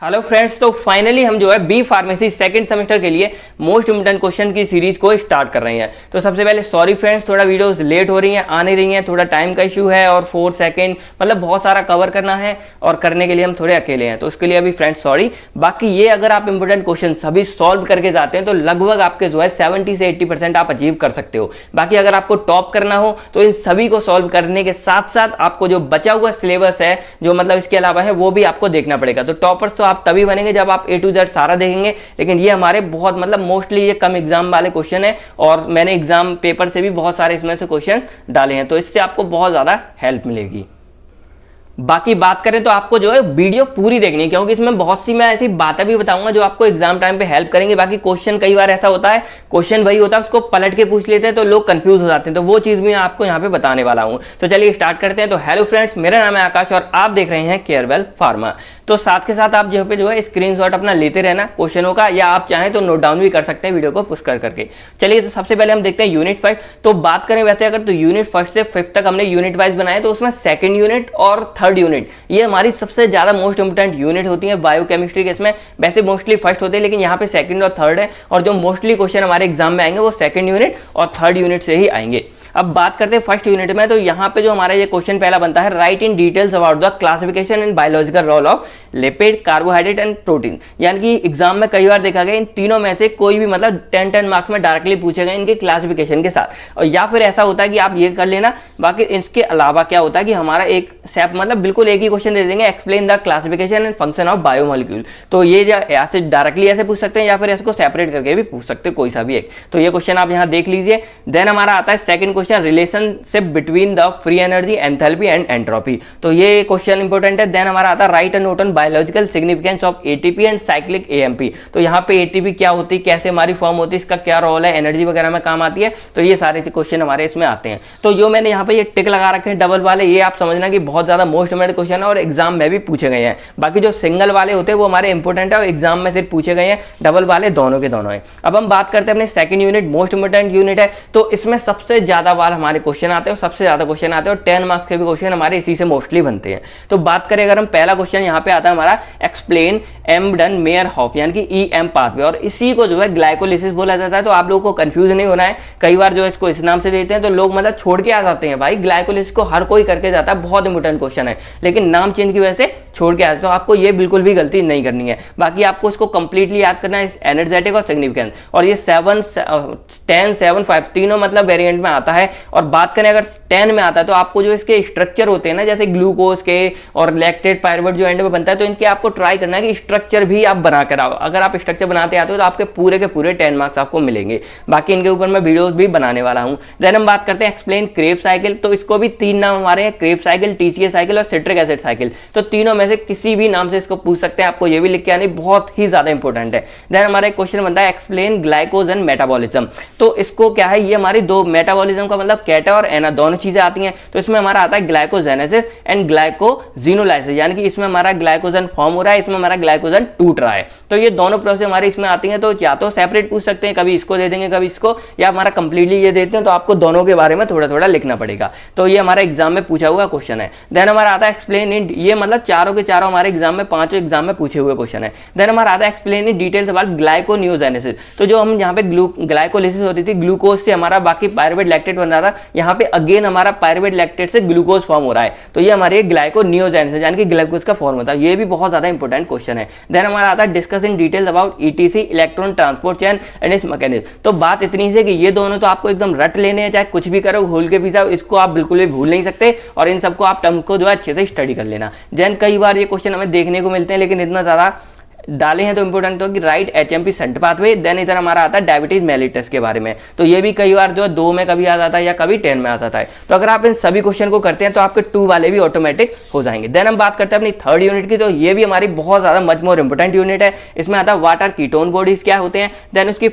Hello friends, तो finally हम जो है बी फार्मेसी सेकंड सेमेस्टर के लिए मोस्ट इम्पोर्टेंट क्वेश्चन की सीरीज को स्टार्ट कर रहे हैं। तो सबसे पहले सॉरी फ्रेंड्स, थोड़ा वीडियोस लेट हो रही हैं, आ नहीं रही हैं, थोड़ा टाइम का इशू है और 4 सेकंड मतलब बहुत सारा कवर करना है और करने के लिए हम थोड़े अकेले हैं, तो उसके लिए अभी फ्रेंड्स सॉरी। बाकी ये अगर आप इंपोर्टेंट क्वेश्चन सभी सॉल्व करके जाते हैं तो लगभग आपके जो है 70 से 80% आप अचीव कर सकते हो। बाकी अगर आपको टॉप करना हो तो इन सभी को सॉल्व करने के साथ साथ आपको जो बचा हुआ सिलेबस है जो मतलब इसके अलावा है वो भी आपको देखना पड़ेगा। तो टॉपर्स तो आप तभी बनेंगे जब आप A to Z सारा देखेंगे, लेकिन ये हमारे बहुत मतलब मोस्टली ये कम एग्जाम वाले क्वेश्चन है और मैंने एग्जाम पेपर से भी बहुत सारे इसमें से क्वेश्चन डाले हैं, तो इससे आपको बहुत ज्यादा हेल्प मिलेगी। बाकी बात करें तो आपको जो है वीडियो पूरी देखनी है, क्योंकि इसमें बहुत सी मैं ऐसी बातें भी बताऊंगा जो आपको एग्जाम टाइम पे हेल्प करेंगे। बाकी क्वेश्चन कई बार ऐसा होता है, क्वेश्चन वही होता है उसको पलट के पूछ लेते हैं तो लोग कंफ्यूज हो जाते हैं, तो वो चीज भी मैं आपको यहाँ पे बताने वाला हूँ। तो चलिए स्टार्ट करते हैं। तो हेलो फ्रेंड्स, मेरा नाम है आकाश और आप देख रहे हैं केयरवेल फार्मा। तो साथ के साथ आप जो है स्क्रीनशॉट अपना लेते रहना क्वेश्चनों का, या आप चाहें तो नोट डाउन भी कर सकते हैं वीडियो को पुश कर करके। चलिए तो सबसे पहले हम देखते हैं यूनिट फर्स्ट। तो बात करें वैसे अगर तो यूनिट फर्स्ट से फिफ्थ तक हमने यूनिट वाइज बनाया, तो उसमें सेकंड यूनिट और थर्ड यूनिट ये हमारी सबसे ज्यादा मोस्ट इंपोर्टेंट यूनिट होती है बायोकेमिस्ट्री के। इसमें वैसे मोस्टली फर्स्ट होते हैं, लेकिन यहाँ पे सेकंड और थर्ड है, और जो मोस्टली क्वेश्चन हमारे एग्जाम में आएंगे वो सेकंड यूनिट और थर्ड यूनिट से ही आएंगे। अब बात करते हैं फर्स्ट यूनिट में, तो यहाँ पे जो हमारा ये क्वेश्चन पहला बनता है, write in details about the classification and biological role of lipid, carbohydrate and protein. यानी कि एग्जाम में कई बार देखा गया इन तीनों में से कोई भी मतलब 10 मार्क्स में डायरेक्टली पूछे गए इनके क्लासिफिकेशन के साथ, और या फिर ऐसा होता है कि आप ये कर लेना। बाकी इसके अलावा क्या होता है कि हमारा एक सेप मतलब बिल्कुल एक ही क्वेश्चन दे देंगे, explain the classification and function of biomolecule. तो ये ऐसे डायरेक्टली ऐसे पूछ सकते हैं या फिर इसको सेपरेट करके भी पूछ सकते हैं, कोई सा भी एक। तो ये क्वेश्चन आप यहाँ देख लीजिए। देन हमारा आता है second question, relation between the free energy, enthalpy and entropy. तो ये क्वेश्चन इंपॉर्टेंट है। देन हमारा आता है right a note on biological significance of ATP and cyclic AMP. तो यहाँ पे एटीपी क्या होती है, कैसे हमारी फॉर्म होती है, इसका क्या रोल है, एनर्जी वगैरह में काम आती है, तो ये सारे क्वेश्चन हमारे इसमें आते हैं। तो जो मैंने यहाँ पे ये टिक लगा रखे हैं डबल वाले, ये आप समझना कि बहुत ज्यादा मोस्ट इंपोर्टेंट क्वेश्चन है और एग्जाम में भी पूछे गए हैं। बाकी जो सिंगल वाले होते हैं वो हमारे इंपोर्टेंट है और एग्जाम में सिर्फ पूछे गए हैं, डबल वाले दोनों के दोनों है। अब हम बात करते हैं अपने second unit, most important unit है। तो इसमें सबसे ज्यादा बार हमारे क्वेश्चन आते हैं, सबसे ज्यादा क्वेश्चन आते हैं और 10 मार्क्स के भी क्वेश्चन हमारे इसी से मोस्टली बनते हैं। तो बात करें अगर हम, पहला क्वेश्चन यहाँ पे आता है हमारा, एक्सप्लेन एम्बडन-मेयरहोफ यानी कि ईएम पाथवे, और इसी को जो है ग्लाइकोलिसिस बोला जाता है। तो आप लोगों को कंफ्यूज नहीं होना है, कई बार जो इसको इस नाम से देते हैं तो लोग मतलब छोड़ के आ जाते हैं, भाई ग्लाइकोलिसिस को हर कोई करके जाता है, बहुत इंपॉर्टेंट क्वेश्चन है, लेकिन नाम चेंज की वजह से छोड़ के आते हैं। तो आपको ये बिल्कुल भी गलती नहीं करनी है। बाकी आपको इसको कंप्लीटली याद करना है, एनर्जेटिक और सिग्निफिकेंस, और ये 7, 10, 7, 5 तीनों मतलब वेरिएंट में आता है। और बात करें अगर 10 में आता है तो आपको जो इसके स्ट्रक्चर होते हैं ना, जैसे ग्लूकोज के और लैक्टेट पायरुवेट जो एंड में बनता है, तो इनके आपको ट्राई करना है कि स्ट्रक्चर भी आप बना कर आओ। अगर आप स्ट्रक्चर बनाते आते हो तो आपके पूरे के पूरे 10 मार्क्स आपको मिलेंगे। बाकी इनके ऊपर मैं वीडियोस भी बनाने वाला हूं। देन हम बात करते हैं एक्सप्लेन क्रेब साइकिल। तो इसको भी 3 नाम हमारे हैं, क्रेब साइकिल, टीसीए साइकिल और सिट्रिक एसिड साइकिल। तो तीनों में से किसी भी नाम से इसको पूछ सकते हैं, आपको ये भी लिख के आनी, बहुत ही ज्यादा इंपॉर्टेंट है। देन हमारा एक क्वेश्चन बनता है एक्सप्लेन ग्लाइकोज एंड मेटाबॉलिज्म। तो इसको क्या है, ये हमारी दो मेटाबॉलिज्म का मतलब कैटा और एना दोनों चीजें आती हैं। तो इसमें हमारा आता है ग्लाइकोजेनेसिस एंड ग्लाइकोजिनोलाइसिस, यानी कि इसमें हमारा ग्लाइकोजन फॉर्म हो रहा है, इसमें हमारा ग्लाइकोजन टूट रहा है। तो ये दोनों प्रोसेस हमारे इसमें आती हैं। तो या तो सेपरेट पूछ सकते हैं, कभी इसको दे देंगे कभी इसको, या हमारा कंप्लीटली ये देते हैं, तो आपको दोनों के बारे में थोड़ा थोड़ा लिखना पड़ेगा। तो ये हमारा एग्जाम में पूछा हुआ क्वेश्चन है। देन हमारा आता है एक्सप्लेन इन, ये मतलब चारों के चारों हमारे एग्जाम में, पांचों एग्जाम में पूछे हुए क्वेश्चन है। देन हमारा आता है explain in details about gluconeogenesis. तो जो हम यहाँ पे ग्लाइकोलिसिस होती थी, ग्लूकोज से हमारा बाकी पायरुवेट लैक्टेट बन रहा था, यहाँ पे अगेन हमारा पायरुवेट लैक्टेट से ग्लूकोज फॉर्म हो रहा है। तो ये हमारे ग्लाइकोनियोजेनेसिस यानी कि ग्लूकोज का फॉर्म होता है। ये भी बहुत ज्यादा इंपॉर्टेंट क्वेश्चन है। देन हमारा आता है discuss in details about etc, electron transport chain and it's mechanism. तो बात इतनी है कि ये दोनों तो आपको एकदम रट लेने हैं, चाहे कुछ भी करो, घोल के पीछा, इसको आप बिल्कुल भी भूल नहीं सकते, और इन सबको आप टर्म को जो है अच्छे से स्टडी कर लेना। देन कई बार ये क्वेश्चन हमें देखने को मिलते हैं, लेकिन इतना ज्यादा डाले हैं तो इंपॉर्टेंट तो कि write HMP shunt pathway. Then इधर हमारा आता है डायबिटीज मेलिटस के बारे में। तो ये भी कई बार जो है 2 में कभी आ जाता है या कभी 10 में आ जाता है। तो अगर आप इन सभी क्वेश्चन को करते हैं तो आपके 2 वाले भी ऑटोमेटिक हो जाएंगे। देन हम बात करते हैं अपनी थर्ड यूनिट की। तो ये भी हमारी बहुत ज्यादा मच मोर इंपॉर्टेंट यूनिट है। इसमें आता है व्हाट आर कीटोन बॉडीज, क्या होते हैं, देन उसकी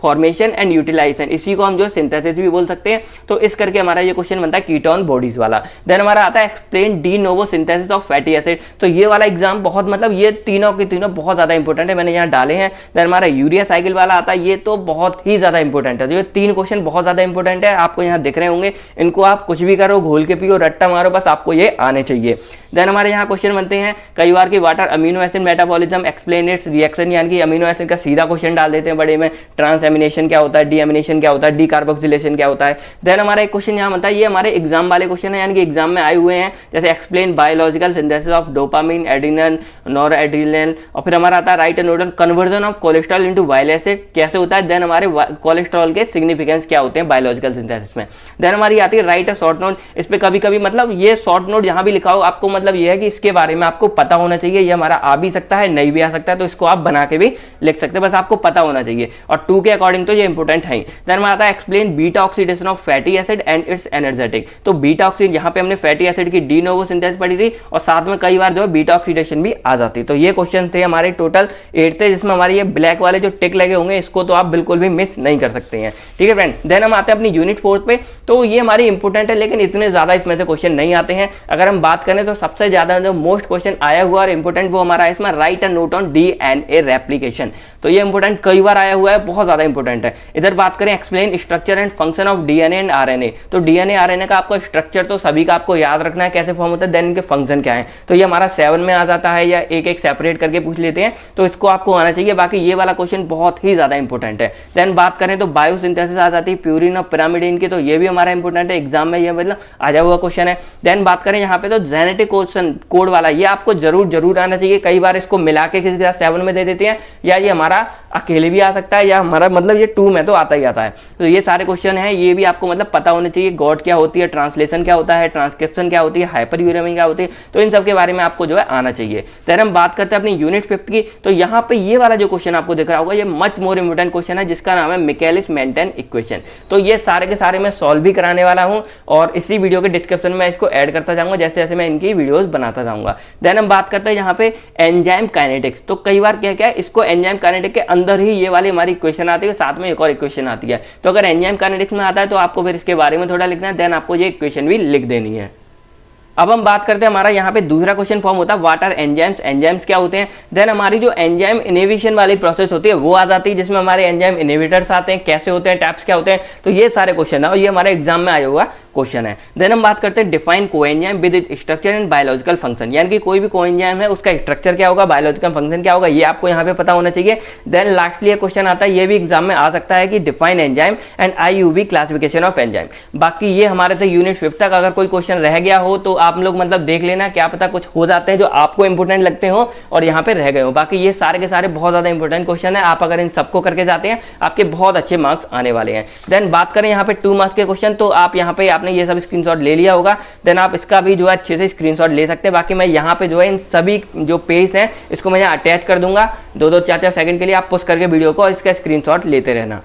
फॉर्मेशन एंड यूटिलाइजेशन, इसी को हम जो सिंथेसिस भी बोल सकते हैं। तो इस करके हमारा ये क्वेश्चन बनता है कीटोन बॉडीज वाला। देन हमारा आता है explain de novo synthesis of fatty acid. तो ये वाला एग्जाम बहुत मतलब ये तीनों के तीनों बहुत ज्यादा इंपॉर्टेंट है, मैंने यहाँ डाले हैं। देन हमारा यूरिया साइकिल वाला आता है, ये तो बहुत ही ज्यादा इंपॉर्टेंट है। तो ये 3 क्वेश्चन बहुत ज्यादा इंपॉर्टेंट है, आपको यहाँ दिख रहे होंगे। इनको आप कुछ भी करो, घोल के पियो, रट्टा मारो, बस आपको ये आने चाहिए। देन हमारे यहाँ क्वेश्चन बनते हैं कई बार कि water amino acid metabolism explain it's reaction, यानी कि अमीनो एसिड का सीधा क्वेश्चन डाल देते हैं बड़े में, ट्रांसएमिनेशन क्या होता है, डीएमिनेशन क्या होता है, डीकार्बोक्सिलेशन क्या होता है। देन हमारा एक क्वेश्चन यहाँ बनता है, ये हमारे एग्जाम वाले क्वेश्चन है, यानी कि एग्जाम में आए हुए हैं, जैसे explain biological synthesis of dopamine, adrenal, nor adrenal, और फिर हमारा आता है right and note on conversion of cholesterol into bile acid कैसे होता है। देन हमारे कोलेस्ट्रॉल के सिग्निफिकेंस क्या होते हैं बायोलॉजिकल सिंथेसिस में। देन हमारी आती है राइट अ शॉर्ट नोट, इस पे कभी कभी मतलब ये शॉर्ट नोट जहां भी लिखा हो आपको मतलब ये है कि इसके बारे में आपको पता होना चाहिए, ये हमारा आ भी सकता है नहीं भी आ सकता है, तो इसको आप बना के भी लिख सकते हैं, बस आपको पता होना चाहिए, और 2 के अकॉर्डिंग तो ये इंपॉर्टेंट है। देन हमारा आता है explain beta oxidation of fatty acid and it's energetic, तो बीटा ऑक्सीडेशन यहाँ पे हमने फैटी एसिड की डी नोवो सिंथेसिस पढ़ी थी, और साथ में कई बार जो है बीटा ऑक्सीडेशन भी आ जाती। तो ये क्वेश्चन थे हमारे टोटल 8 थे, जिसमें हमारे ये ब्लैक वाले जो टिक लगे होंगे इसको तो आप बिल्कुल भी मिस नहीं कर सकते हैं, ठीक है फ्रेंड। देन हम आते हैं अपनी यूनिट 4 पे, तो ये हमारी इंपॉर्टेंट है लेकिन इतने ज्यादा इसमें से क्वेश्चन नहीं आते हैं। अगर हम बात करें तो सबसे ज्यादा जो मोस्ट क्वेश्चन आया हुआ और इंपॉर्टेंट वो हमारा है इसमें right a note on DNA replication, तो ये इंपॉर्टेंट कई बार आया हुआ है, बहुत ज्यादा इंपॉर्टेंट है। इधर बात करें explain structure and function of DNA and RNA, तो डीएनए आरएनए का आपको स्ट्रक्चर तो सभी का आपको याद रखना है कैसे फॉर्म होता है, देन इनके फंक्शन क्या है, तो ये हमारा 7 में आ जाता है, या एक एक सेपरेट करके पूछ लेते हैं, तो इसको आपको आना चाहिए। बाकी ये वाला क्वेश्चन बहुत ही ज्यादा इंपॉर्टेंट है। देन बात करें तो बायोसिंथेसिस आ जाती है प्यूरिन और पिरामिडिन की, तो ये भी हमारा इंपॉर्टेंट है, एग्जाम में ये मतलब आया हुआ क्वेश्चन है। देन बात करें यहाँ पे तो जेनेटिक कोड वाला, ये आपको जरूर आना चाहिए, कई बार इसको मिला के किसी के साथ 7 में दे देते हैं, या ये हमारा अकेले भी आ सकता है, या हमारा मतलब ये 2 में तो आता ही आता है। तो ये सारे क्वेश्चन हैं, ये भी आपको मतलब पता होने चाहिए, गॉड क्या होती है, ट्रांसलेशन क्या होता है, ट्रांसक्रिप्शन क्या होती है, हाइपरयूरेमी क्या होती है, तो इन सब के बारे में आपको जो है आना चाहिए। फिर हम बात करते हैं अपनी यूनिट 5 की, तो यहाँ पे ये वाला जो क्वेश्चन आपको दिख रहा होगा ये मच मोर इंपोर्टेंट क्वेश्चन है, जिसका नाम है मिकेलिस मेंटेन इक्वेशन। तो ये सारे के सारे मैं सॉल्व भी कराने वाला हूं, और इसी वीडियो के डिस्क्रिप्शन में इसको ऐड करता जाऊंगा जैसे जैसे मैं इनकी वीडियोस बनाता जाऊंगा। देन हम बात करते हैं यहाँ पे एंजाइम काइनेटिक्स, तो कई बार क्या है इसको एंजाइम काइनेटिक्स के अंदर ही ये वाली हमारी इक्वेशन आती है, साथ में एक और इक्वेशन आती है, तो अगर एंजाइम काइनेटिक्स में आता है तो आपको फिर इसके बारे में थोड़ा लिखना है, देन आपको ये इक्वेशन भी लिख देनी है। अब हम बात करते हैं हमारा यहाँ पे दूसरा क्वेश्चन फॉर्म होता है व्हाट आर एंजाइम्स, एंजाइम्स क्या होते हैं। देन हमारी जो एंजाइम इनहिबिशन वाली प्रोसेस होती है वो आ जाती है, जिसमें हमारे एंजाइम इनहिबिटर्स आते हैं, कैसे होते हैं, टाइप्स क्या होते हैं, तो ये सारे क्वेश्चन है और ये हमारे एग्जाम में आया हुआ क्वेश्चन है। देन हम बात करते हैं define coenzyme with its structure and biological function, यानी कि कोई भी कोएंजाइम है उसका स्ट्रक्चर क्या होगा, बायोलॉजिकल फंक्शन क्या होगा, ये आपको यहाँ पे पता होना चाहिए। देन लास्टली क्वेश्चन आता है, ये भी एग्जाम में आ सकता है कि define enzyme and IUV classification of enzyme. बाकी ये हमारे से यूनिट 5 तक अगर कोई क्वेश्चन रह गया हो तो आप लोग मतलब देख लेना, क्या पता कुछ हो जाते हैं जो आपको इंपोर्टेंट लगते हो और यहाँ पे रह गए हो। बाकी ये सारे के सारे बहुत ज्यादा इंपोर्टेंट क्वेश्चन है, आप अगर इन सबको करके जाते हैं आपके बहुत अच्छे मार्क्स आने वाले हैं। देन बात करें यहाँ पे 2 मार्क्स के क्वेश्चन, तो आप यहाँ पे आपने ये सब स्क्रीनशॉट ले लिया होगा, देन आप इसका भी जो है अच्छे से स्क्रीनशॉट ले सकते हैं। बाकी मैं यहाँ पे जो है इन सभी जो पेज हैं इसको मैं यहाँ अटैच कर दूंगा, 2-2 4-4 सेकंड के लिए आप पुश करके वीडियो को इसका स्क्रीनशॉट लेते रहना।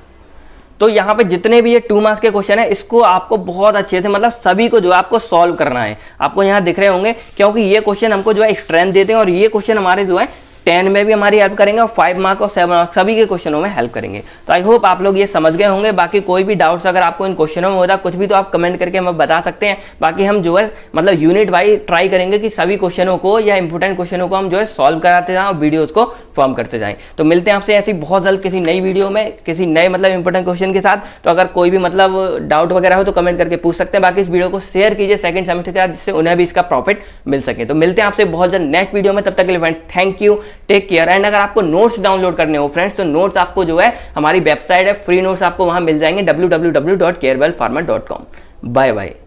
तो यहाँ पे जितने भी ये 2 मार्क्स के क्वेश्चन है इसको आपको बहुत अच्छे से मतलब सभी को जो है आपको सॉल्व करना है, आपको यहाँ दिख रहे होंगे, क्योंकि ये क्वेश्चन हमको जो है स्ट्रेंथ देते हैं और ये क्वेश्चन हमारे जो है 10 में भी हमारी हेल्प करेंगे और 5 मार्क और 7 मार्क सभी के क्वेश्चनों में हेल्प करेंगे। तो आई होप आप लोग ये समझ गए होंगे। बाकी कोई भी डाउट्स अगर आपको इन क्वेश्चनों में होता कुछ भी तो आप कमेंट करके हमें बता सकते हैं। बाकी हम जो है मतलब यूनिट वाइज ट्राई करेंगे कि सभी क्वेश्चनों को या इंपोर्टेंट क्वेश्चनों को हम जो है सॉल्व कराते जाएं और वीडियोज को फॉर्म करते जाएं। तो मिलते हैं आपसे ऐसी बहुत जल्द किसी नई वीडियो में किसी नए मतलब इंपोर्टेंट क्वेश्चन के साथ। तो अगर कोई भी मतलब डाउट वगैरह हो तो कमेंट करके पूछ सकते हैं। बाकी इस वीडियो को शेयर कीजिए सेकंड सेमेस्टर के साथ, जिससे उन्हें भी इसका प्रॉफिट मिल सके। तो मिलते हैं आपसे बहुत जल्द नेक्स्ट वीडियो में, तब तक के लिए friend thank you, take care. And अगर आपको नोट्स डाउनलोड करने हो फ्रेंड्स तो नोट्स आपको जो है हमारी वेबसाइट है, फ्री नोट्स आपको वहां मिल जाएंगे www.carewellpharma.com। Bye bye.